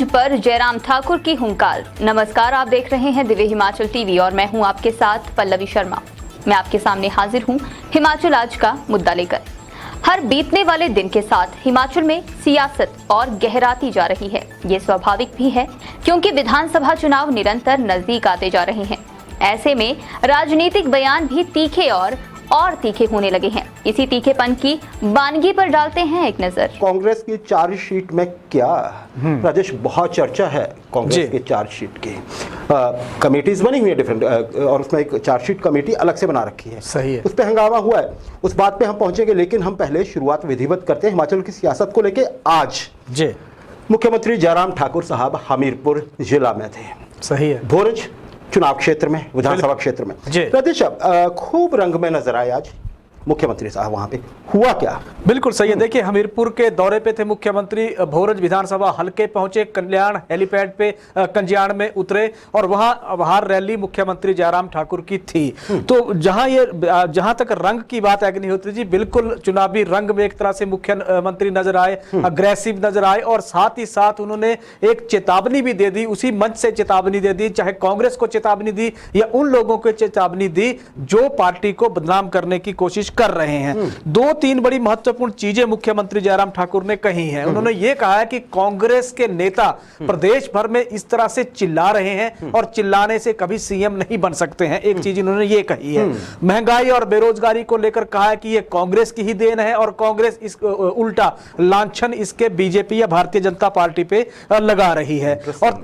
पर जयराम ठाकुर की हुंकार। नमस्कार, आप देख रहे हैं दिव्य हिमाचल टीवी और मैं हूं आपके साथ पल्लवी शर्मा। मैं आपके सामने हाजिर हूं हिमाचल आज का मुद्दा लेकर। हर बीतने वाले दिन के साथ हिमाचल में सियासत और गहराती जा रही है। ये स्वाभाविक भी है क्योंकि विधानसभा चुनाव निरंतर नजदीक आते जा रहे हैं। ऐसे में राजनीतिक बयान भी तीखे और तीखे होने लगे हैं। इसी तीखेपन की वानगी पर डालते हैं एक नजर। कांग्रेस की चार्जशीट में क्या राजेश, बहुत चर्चा है कांग्रेस की चार्जशीट की। कमेटीज बनी हुई है डिफरेंट, और उसमें एक चार्जशीट कमेटी अलग से बना रखी है। सही है, उस पर हंगामा हुआ है, उस बात पे हम पहुंचेंगे, लेकिन हम पहले शुरुआत विधिवत करते हैं हिमाचल की सियासत को लेके। आज जी मुख्यमंत्री जयराम ठाकुर साहब हमीरपुर जिला में थे। सही है, भोरंज चुनाव क्षेत्र में, विधानसभा क्षेत्र में। प्रदेश खूब रंग में नजर आए आज मुख्यमंत्री साहब। वहां पे हुआ क्या? बिल्कुल सही है। देखिए, हमीरपुर के दौरे पे थे मुख्यमंत्री। भोरंज विधानसभा हलके पहुंचे, कल्याण हेलीपैड पे कंजियाण में उतरे और वहां बाहर रैली मुख्यमंत्री जयराम ठाकुर की थी। तो जहां तक रंग की बात है अग्निहोत्री जी, बिल्कुल चुनावी रंग में एक तरह से मुख्यमंत्री नजर आए, अग्रेसिव नजर आए, और साथ ही साथ उन्होंने एक चेतावनी भी दे दी। उसी मंच से चेतावनी दे दी, चाहे कांग्रेस को चेतावनी दी या उन लोगों को चेतावनी दी जो पार्टी को बदनाम करने की कोशिश कर रहे हैं। दो तीन बड़ी महत्वपूर्ण चीजें मुख्यमंत्री जयराम ठाकुर ने कही हैं। उन्होंने ये कहा है कि कांग्रेस के नेता प्रदेश भर में इस तरह से चिल्ला रहे हैं और चिल्लाने से कभी सीएम नहीं बन सकते हैं। एक चीज इन्होंने ये कही है। महंगाई और बेरोजगारी को लेकर कहा है कि ये कांग्रेस की ही देन है और कांग्रेस इस उल्टा लांछन इसके बीजेपी या भारतीय जनता पार्टी पे लगा रही है। और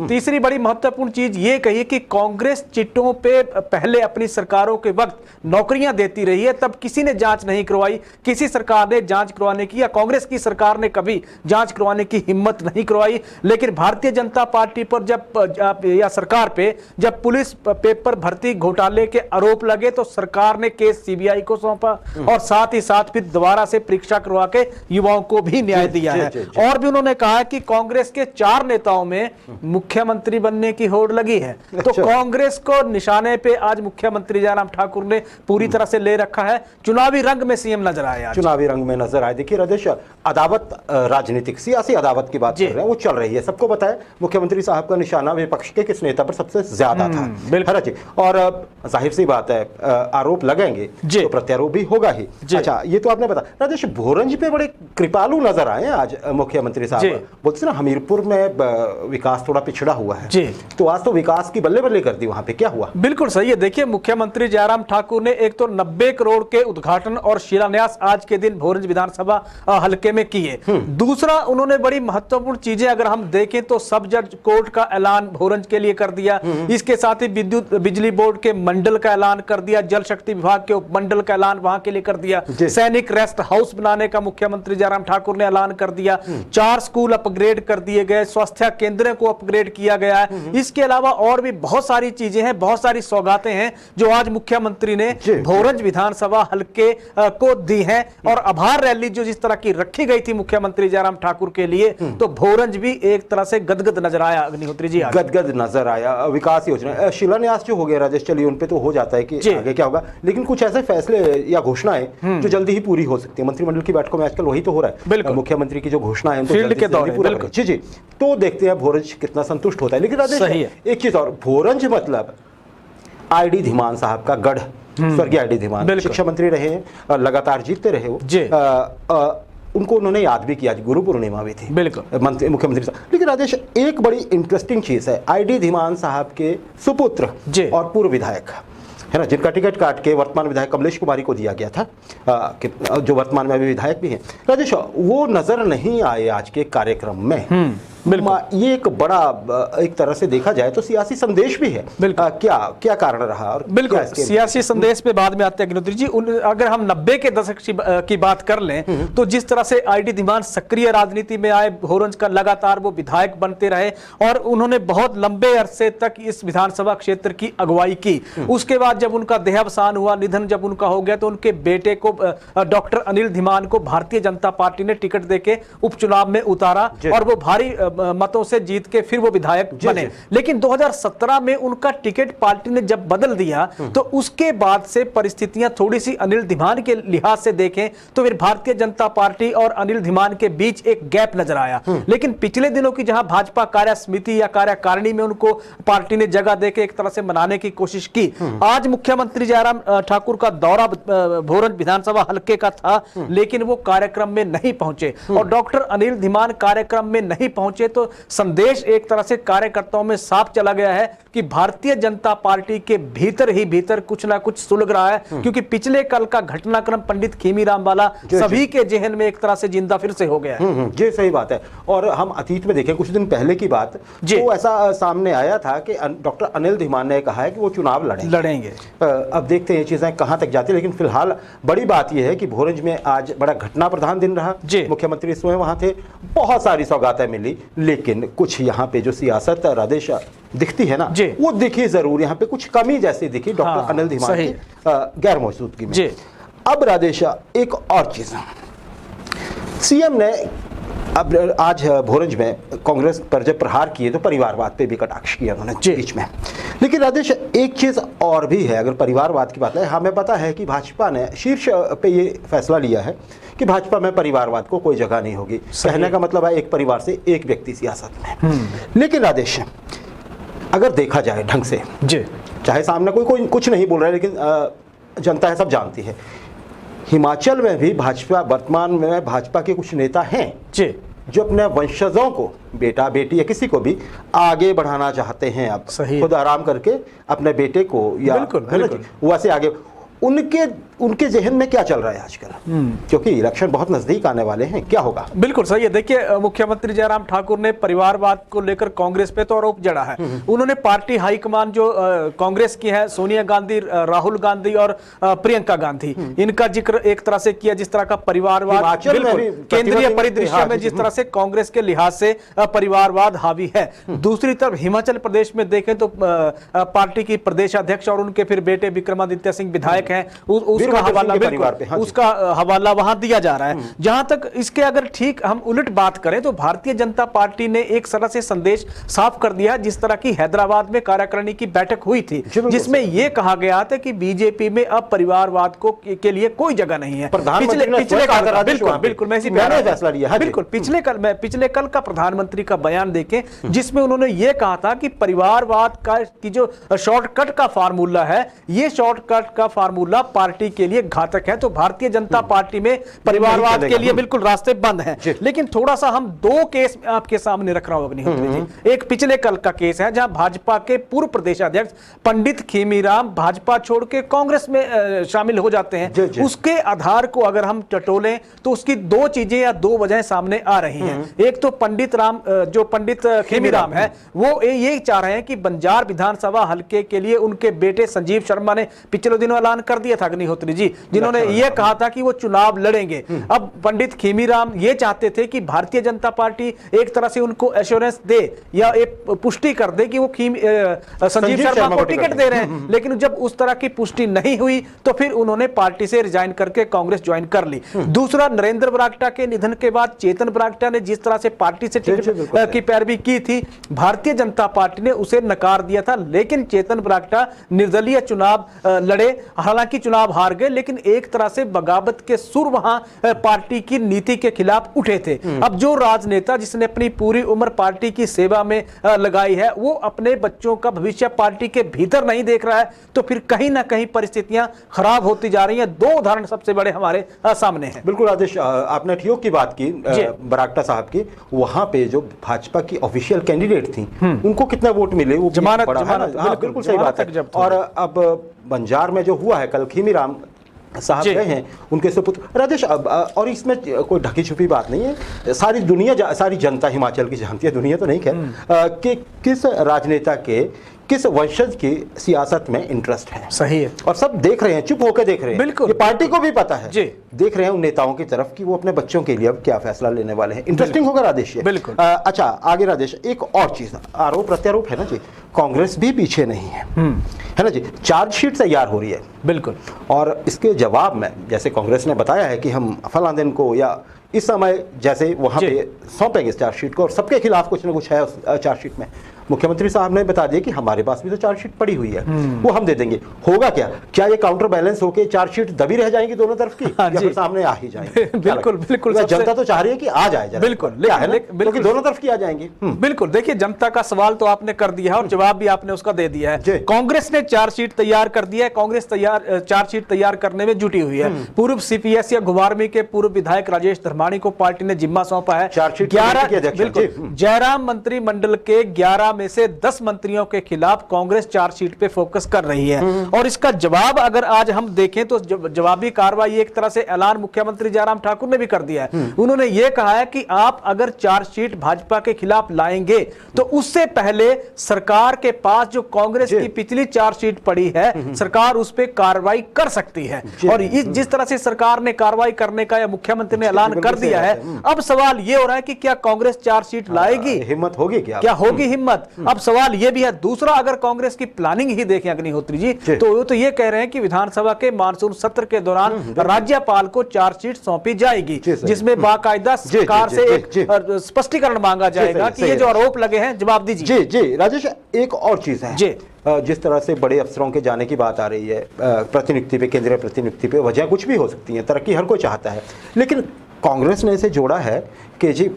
तीसरी बड़ी महत्वपूर्ण चीज ये कही कि कांग्रेस चिट्टों पे पहले अपनी सरकारों के वक्त नौकरियां देती रही है, तब किसी ने जांच नहीं करवाई। किसी सरकार ने जांच करवाने की या कांग्रेस की सरकार ने कभी जांच करवाने की हिम्मत नहीं करवाई। लेकिन भारतीय जनता पार्टी पर या सरकार पे जब पुलिस पेपर भर्ती घोटाले के आरोप लगे तो सरकार ने केस सीबीआई को सौंपा और साथ ही साथ फिर दोबारा से परीक्षा करवा के युवाओं को भी न्याय दिया है। और भी उन्होंने कहा कि कांग्रेस के 4 नेताओं में मुख्यमंत्री बनने की होड़ लगी है। तो कांग्रेस को निशाने पे आज मुख्यमंत्री जयराम ठाकुर ने पूरी तरह से ले रखा है। चुनावी रंग में सीएम नजर आए, चुनावी रंग में नजर आए। देखिए राजेश, अदावत, राजनीतिक सियासी अदावत की बात कर रहे हैं, वो चल रही है। सबको पता है मुख्यमंत्री साहब का निशाना विपक्ष के किस नेता पर सबसे ज्यादा था। जी, और जाहिर सी बात है आरोप लगेंगे तो प्रत्यारोप भी होगा ही। अच्छा, ये तो आपने बताया। राजेश, भोरंज पे बड़े कृपालु नजर आए आज मुख्यमंत्री साहब। बोलते ना हमीरपुर में विकास थोड़ा पिछड़ा हुआ है, तो आज तो विकास की बल्ले बल्ले कर दी। वहां पे क्या हुआ? बिल्कुल सही है। देखिए, मुख्यमंत्री जयराम ठाकुर ने एक तो 90 करोड़ के उद्घाटन और शिलान्यास आज के दिन भोरंज विधानसभा हलके में किए। दूसरा, उन्होंने बड़ी महत्वपूर्ण चीजें अगर हम देखें तो सब जज कोर्ट का ऐलान भोरंज के लिए कर दिया। इसके साथ ही विद्युत बिजली बोर्ड के मंडल का ऐलान कर दिया, जल शक्ति विभाग के उपमंडल का ऐलान वहां के लिए कर दिया, सैनिक रेस्ट हाउस बनाने का मुख्यमंत्री जयराम ठाकुर ने ऐलान कर दिया, 4 स्कूल अपग्रेड कर दिए गए, स्वास्थ्य केंद्र को अपग्रेड किया गया है। इसके अलावा और भी बहुत सारी चीजें हैं, बहुत सारी सौगातें हैं जो आज मुख्यमंत्री ने भोरंज विधानसभा हलके को दी है। और आभार रैली जो जिस तरह की रखी गई थी मुख्यमंत्री जयराम ठाकुर के लिए, तो भोरंज भी एक तरह से गदगद नजर आया। अग्निहोत्री जी, गदगद नजर आया। विकास योजना, शिलान्यास जो हो गया राजेश, चलिए उन पे तो हो जाता है कि आगे क्या होगा, लेकिन कुछ ऐसे फैसले या घोषणाएं जो जल्दी ही पूरी हो सकती है। मंत्रिमंडल की बैठकों में आजकल वही तो हो रहा है, मुख्यमंत्री की जो घोषणा है फील्ड के दौरे। जी जी, तो देखते हैं भोरंज कितना संतुष्ट होता है। लेकिन राजेश, एक चीज और, भोरंज मतलब आईडी धीमान साहब का गढ़, स्वर्गीय आईडी धीमान शिक्षा मंत्री रहे हैं, लगातार जीतते रहे वो। उनको उन्होंने याद भी किया, गुरु पूर्णिमा भी थी, बिल्कुल मुख्यमंत्री साहब। लेकिन राजेश, एक बड़ी इंटरेस्टिंग चीज है, आईडी धीमान साहब के सुपुत्र और पूर्व विधायक है ना, जिनका टिकट काट के वर्तमान विधायक कमलेश कुमारी को दिया गया था, जो वर्तमान में अभी विधायक भी हैं। राजेश, वो नजर नहीं आए आज के कार्यक्रम में। ये एक बड़ा, एक तरह से देखा जाए तो सियासी संदेश भी है। क्या कारण रहा? और बिल्कुल सियासी संदेश पे बाद में आते हैं अग्निहोत्री जी। अगर हम 90 के दशक की बात कर लें तो जिस तरह से आईडी धीमान सक्रिय राजनीति में आए, भोरंज का लगातार वो विधायक बनते रहे और उन्होंने बहुत लंबे अरसे तक इस विधानसभा क्षेत्र की अगुवाई की। उसके बाद जब उनका देहावसान हुआ, निधन जब उनका हो गया, तो उनके बेटे को डॉक्टर अनिल धीमान को भारतीय जनता पार्टी ने टिकट देके उपचुनाव में उतारा और वो भारी मतों से जीत के फिर वो विधायक बने। लेकिन 2017 में उनका टिकट पार्टी ने जब बदल दिया तो उसके बाद से परिस्थितियां थोड़ी सी अनिल धीमान के लिहाज से देखें तो फिर भारतीय जनता पार्टी और अनिल धीमान के बीच एक गैप नजर आया। लेकिन पिछले दिनों की जहां भाजपा कार्य समिति या कार्यकारिणी में उनको पार्टी ने जगह देकर एक तरह से मनाने की कोशिश की। आज मुख्यमंत्री जयराम ठाकुर का दौरा भोरंज विधानसभा हल्के का था, लेकिन वो कार्यक्रम में नहीं पहुंचे और डॉक्टर अनिल धीमान कार्यक्रम में नहीं पहुंचे तो संदेश एक तरह से कार्यकर्ताओं में साफ चला गया है कि भारतीय जनता पार्टी के भीतर ही भीतर कुछ ना कुछ सुलग रहा है, क्योंकि पिछले कल का घटनाक्रम पंडित खीमीराम वाला सभी के जहन में एक तरह से जिंदा फिर से हो गया है। जी सही बात है। और हम अतीत में देखें, कुछ दिन पहले की बात, तो ऐसा सामने आया था कि डॉक्टर अनिल धीमान ने कहा है कि वो चुनाव लड़ेंगे। अब देखते हैं ये चीजें कहां तक जाती है। लेकिन फिलहाल बड़ी बात यह है कि भोरंज में आज बड़ा घटना प्रधान दिन रहा। मुख्यमंत्री स्वयं वहां थे, बहुत सारी सौगातें मिली, लेकिन कुछ यहाँ पे जो सियासत राजेश दिखती है ना, वो दिखी जरूर, यहाँ पे कुछ कमी जैसी दिखी डॉक्टर अनिल धीमान की गैर मौजूदगी में। अब राजेश एक और चीज, सीएम ने अब आज भोरंज में कांग्रेस पर जब प्रहार किए तो परिवारवाद पे भी कटाक्ष किया उन्होंने बीच में। लेकिन राजेश एक चीज और भी है, अगर परिवारवाद की बात है, हमें पता है कि भाजपा ने शीर्ष पे ये फैसला लिया है कि भाजपा में परिवारवाद को कोई जगह नहीं होगी। कहने का मतलब है एक परिवार से एक व्यक्ति सियासत में। लेकिन राजेश अगर देखा जाए ढंग से, चाहे सामने कोई कुछ नहीं बोल रहा है, लेकिन जनता है सब जानती है, हिमाचल में भी भाजपा, वर्तमान में भाजपा के कुछ नेता हैं जो अपने वंशजों को, बेटा बेटी या किसी को भी आगे बढ़ाना चाहते हैं। अब खुद आराम करके अपने बेटे को या वैसे आगे, उनके जहन में क्या चल रहा है आजकल, क्योंकि इलेक्शन बहुत नजदीक आने वाले हैं, क्या होगा? बिल्कुल सही है। देखिए, मुख्यमंत्री जयराम ठाकुर ने परिवारवाद को लेकर कांग्रेस पे तो आरोप जड़ा है। उन्होंने पार्टी हाईकमान जो कांग्रेस की है, सोनिया गांधी, राहुल गांधी और प्रियंका गांधी, इनका जिक्र एक तरह से किया, जिस तरह का परिवारवाद केंद्रीय परिदृश्य में जिस तरह से कांग्रेस के लिहाज से परिवारवाद हावी है। दूसरी तरफ हिमाचल प्रदेश में देखें तो पार्टी की प्रदेश अध्यक्ष और उनके फिर बेटे विक्रमादित्य सिंह विधायक हैं, उसका हवाला उसका हवाला वहां दिया जा रहा है। जहां तक इसके अगर ठीक हम उलट बात करें तो भारतीय जनता पार्टी ने एक तरह से संदेश साफ कर दिया, जिस तरह की हैदराबाद में कार्यकारिणी की बैठक हुई थी, जिसमें यह कहा गया था कि बीजेपी में अब परिवारवाद को के लिए कोई जगह नहीं है। पिछले कल का प्रधानमंत्री का बयान देखें, जिसमें उन्होंने यह कहा था कि परिवारवाद का की जो शॉर्टकट का फार्मूला है, यह शॉर्टकट का फार्मूला पार्टी के लिए घातक है। तो भारतीय जनता पार्टी में परिवारवाद के लिए बिल्कुल रास्ते बंद हैं। लेकिन थोड़ा सा हम दो केस आपके सामने रख रहा हूं अग्निहोत्री जी। एक पिछले कल का केस है, जहां भाजपा के पूर्व प्रदेश अध्यक्ष पंडित खीमीराम भाजपा छोड़ के कांग्रेस में शामिल हो जाते हैं। उसके आधार को अगर हम टटोलें तो उसकी दो चीजें या दो वजह सामने आ रही हैं। एक तो पंडित खीमीराम है, वो ये चाह रहे हैं कि बंजार विधानसभा हल्के के लिए उनके बेटे संजीव शर्मा ने पिछले दिनों ऐलान कर दिया था अग्निहोत्री जी, जिन्होंने यह कहा था कि वो चुनाव लड़ेंगे। अब पंडित खीमीराम ये चाहते थे कि भारतीय जनता पार्टी एक तरह से उनको एश्योरेंस दे या एक पुष्टि कर दे कि वो संजीव शर्मा को टिकट दे रहे हैं। लेकिन जब उस तरह की पुष्टि नहीं हुई तो फिर उन्होंने पार्टी से रिजाइन करके कांग्रेस ज्वाइन कर ली। दूसरा, नरेंद्र बरागटा के निधन के बाद चेतन बरागटा ने जिस तरह से पार्टी से टिकट की पैरवी की थी, भारतीय जनता पार्टी ने उसे नकार दिया था। लेकिन चेतन बरागटा निर्दलीय चुनाव लड़े, हालांकि चुनाव हार गए, लेकिन एक तरह से बगावत के सुर वहां पार्टी की नीति के खिलाफ उठे थे। अब जो राजनेता जिसने अपनी पूरी उम्र पार्टी की सेवा में लगाई है, वो अपने बच्चों का भविष्य पार्टी के भीतर नहीं देख रहा है, तो फिर कहीं ना कहीं परिस्थितियां खराब होती जा रही हैं। दो उदाहरण सबसे बड़े हमारे सामने हैं। बिल्कुल राजेश, आपने ठियोग की बात की, बरागटा साहब की, वहां पे जो भाजपा की ऑफिशियल कैंडिडेट थी, उनको कितने वोट मिले, वो जमानत, बिल्कुल सही बात है। और अब बंजार में जो हुआ है, कल खीमीराम साहब गए हैं, उनके सुपुत्र राजेश। और इसमें कोई ढकी छुपी बात नहीं है, सारी दुनिया, सारी जनता हिमाचल की जानती है, दुनिया तो नहीं खैर, कि किस राजनेता के किस वंशज की सियासत में इंटरेस्ट है। सही है। और सब देख रहे हैं, चुप होकर देख रहे हैं। बिल्कुल, ये पार्टी को भी पता है, देख रहे हैं उन नेताओं की तरफ कि वो अपने बच्चों के लिए अब क्या फैसला लेने वाले हैं। इंटरेस्टिंग होगा राजेश। बिल्कुल। अच्छा, आगे राजेश, एक और चीज, आरोप प्रत्यारोप है ना जी, कांग्रेस भी पीछे नहीं है ना जी। चार्जशीट तैयार हो रही है। बिल्कुल। और इसके जवाब में जैसे कांग्रेस ने बताया है कि हम फलां दिन को या इस समय जैसे वहां पे सौंपेंगे चार्जशीट को और सबके खिलाफ कुछ ना कुछ है उस चार्जशीट में, मुख्यमंत्री साहब ने बता दिया कि हमारे पास भी तो चार्जशीट पड़ी हुई है, वो हम दे देंगे। होगा क्या ये काउंटर बैलेंस होके चार्जशीट दबी रह जाएंगी दोनों तरफ की, या फिर सामने आ ही जाएंगे? बिल्कुल बिल्कुल, जनता तो चाह रही है कि आ जाए, बिल्कुल, क्योंकि दोनों तरफ की आ जाएंगी। बिल्कुल, देखिए जनता का सवाल तो आपने कर दिया है और जवाब भी आपने उसका दे दिया है। कांग्रेस ने चार्जशीट तैयार कर दिया है, कांग्रेस चार्जशीट तैयार करने में जुटी हुई है। पूर्व सीपीएस या घुमारवी के पूर्व विधायक राजेश धर्माणी को पार्टी ने जिम्मा सौंपा है। 11 जयराम मंत्रिमंडल के 11 में से 10 मंत्रियों के खिलाफ कांग्रेस चार्जशीट पे फोकस कर रही है और इसका जवाब अगर आज हम देखें तो जवाबी कार्रवाई एक तरह से ऐलान मुख्यमंत्री जयराम ठाकुर ने भी कर दिया है। उन्होंने यह कहा है कि आप अगर चार्जशीट भाजपा के खिलाफ लाएंगे तो उससे पहले सरकार के पास जो कांग्रेस की पिछली चार्जशीट पड़ी है, सरकार उस पर कार्रवाई कर सकती है। और जिस तरह से सरकार ने कार्रवाई करने का या मुख्यमंत्री ने ऐलान कर दिया है, अब सवाल यह हो रहा है कि क्या कांग्रेस चार्जशीट लाएगी, हिम्मत होगी क्या होगी हिम्मत? अब सवाल यह भी है। दूसरा, अगर कांग्रेस की प्लानिंग ही देखें अग्निहोत्री जी, तो ये कह रहे हैं कि विधानसभा के मानसून सत्र के दौरान राज्यपाल को चार्जशीट सौंपी जाएगी, जिसमें बाकायदा सरकार से एक स्पष्टीकरण मांगा जाएगा कि ये जो आरोप लगे हैं जवाब दीजिए। जी जी राजेश, एक और चीज है जी, जिस तरह से बड़े अफसरों के जाने की बात आ रही है प्रतिनियुक्ति पे, केंद्रीय प्रतिनियुक्ति पे, वजह कुछ भी हो सकती है, तरक्की हर कोई चाहता है, लेकिन कांग्रेस ने इसे जोड़ा है कि जी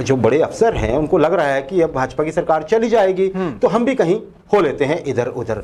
जो बड़े अफसर हैं उनको लग रहा है कि अब भाजपा की सरकार चली जाएगी तो हम भी कहीं हो लेते हैं इधर उधर।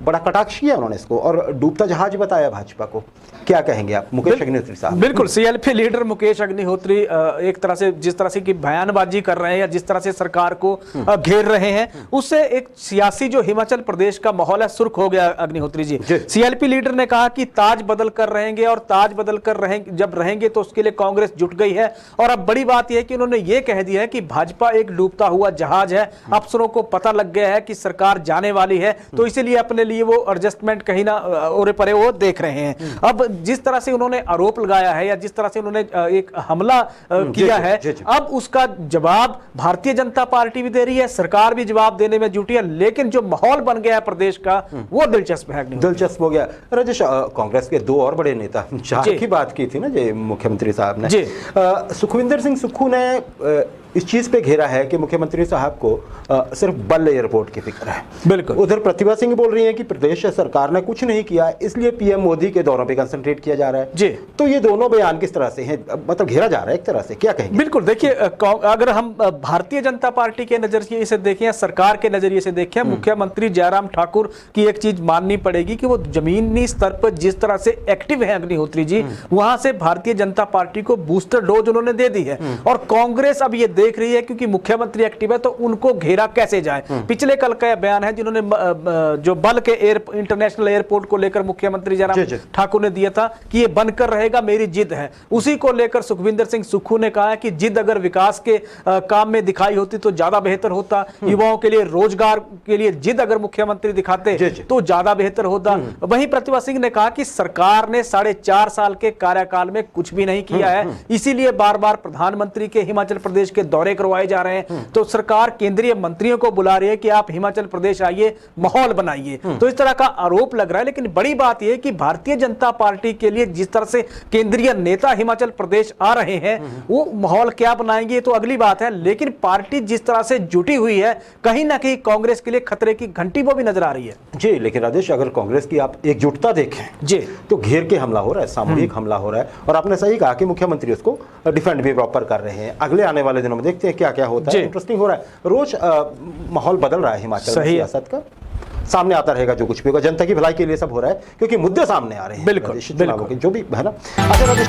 बड़ा कटाक्ष किया उन्होंने इसको और डूबता जहाज बताया भाजपा को। क्या कहेंगे आप मुकेश अग्निहोत्री साहब? बिल्कुल, सीएलपी लीडर मुकेश अग्निहोत्री एक तरह से जिस तरह से की बयानबाजी कर रहे हैं या जिस तरह से सरकार को घेर रहे हैं, उससे एक सियासी जो हिमाचल प्रदेश का माहौल है सुर्ख हो गया। अग्निहोत्री जी, सीएलपी लीडर ने कहा कि ताज बदल कर रहेंगे और ताज बदल कर जब रहेंगे तो उसके लिए कांग्रेस जुट गई है। और अब बड़ी बात यह है कि उन्होंने ये कह दिया है कि भाजपा एक डूबता हुआ जहाज है, अफसरों को पता लग गया है कि सरकार जाने वाली है, तो इसीलिए अपने लिए वो एडजस्टमेंट कहीं ना ओरे परे वो देख रहे हैं। अब जिस तरह से उन्होंने आरोप लगाया है या जिस तरह से उन्होंने एक हमला किया है, अब उसका जवाब भारतीय जनता पार्टी भी दे रही है, सरकार भी जवाब देने में जुटी है, लेकिन जो माहौल बन गया है प्रदेश का वो दिलचस्प है। दिलचस्प हो गया। राजेश, कांग्रेस के दो और बड़े नेता चार की बात की थी ना जी मुख्यमंत्री साहब ने, सुखविंदर सिंह सुक्खू ने इस चीज पे घेरा है कि मुख्यमंत्री साहब को सिर्फ बल एयरपोर्ट की फिक्र है। बिल्कुल। उधर प्रतिभा सिंह बोल रही है कि प्रदेश सरकार ने कुछ नहीं किया, इसलिए पीएम मोदी के दौरों पे कंसंट्रेट किया जा रहा है जी। तो ये दोनों बयान किस तरह से हैं, मतलब घेरा जा रहा है एक तरह से, क्या कहेंगे? बिल्कुल, देखिए अगर हम भारतीय जनता पार्टी के नजरिए से देखें या सरकार के नजरिए से देखें, मुख्यमंत्री जयराम ठाकुर की एक चीज माननी पड़ेगी कि वो जमीनी स्तर पर जिस तरह से एक्टिव है अग्निहोत्री जी, वहां से भारतीय जनता पार्टी को बूस्टर डोज उन्होंने दे दी है। और कांग्रेस अब ये देख रही है क्योंकि मुख्यमंत्री एक्टिव है तो उनको घेरा कैसे जाए। पिछले कल का बयान है जिन्होंने जो बल के इंटरनेशनल एयरपोर्ट को लेकर मुख्यमंत्री जयराम ठाकुर ने दिया था कि ये बनकर रहेगा, मेरी जिद है, उसी को लेकर सुखविंदर सिंह सुक्खू ने कहा है कि जिद अगर विकास के काम में दिखाई होती तो ज्यादा बेहतर होता, युवाओं के लिए रोजगार के लिए जिद अगर मुख्यमंत्री दिखाते तो ज्यादा बेहतर होता। वहीं प्रतिभा सिंह ने कहा कि सरकार ने 4.5 साल के कार्यकाल में कुछ भी नहीं किया है, इसीलिए बार बार प्रधानमंत्री के हिमाचल प्रदेश के दौरे करवाए जा रहे हैं, तो सरकार केंद्रीय मंत्रियों को बुला रही है कि आप हिमाचल प्रदेश आइए, माहौल बनाइए। तो इस तरह का आरोप लग रहा है। लेकिन बड़ी बात यह कि भारतीय जनता पार्टी के लिए जिस तरह से केंद्रीय नेता हिमाचल प्रदेश आ रहे हैं, वो माहौल क्या बनाएंगे तो अगली बात है। लेकिन पार्टी जिस तरह से जुटी हुई है, कहीं ना कहीं कांग्रेस के लिए खतरे की घंटी वो भी नजर आ रही है जी। लेकिन राजेश, अगर कांग्रेस की आप एकजुटता देखें जी, तो घेर के हमला हो रहा है, सामूहिक हमला हो रहा है, और आपने सही कहा कि मुख्यमंत्री उसको डिफेंड भी प्रॉपर कर रहे हैं। अगले आने वाले दिनों में देखते हैं क्या क्या होता है। इंटरेस्टिंग हो रहा है, रोज माहौल बदल रहा है हिमाचल में सियासत का, सामने आता रहेगा जो कुछ भी होगा, जनता की भलाई के लिए सब हो रहा है क्योंकि मुद्दे सामने आ रहे हैं। बिल्कुल, जो भी है ना। अच्छा राजेश,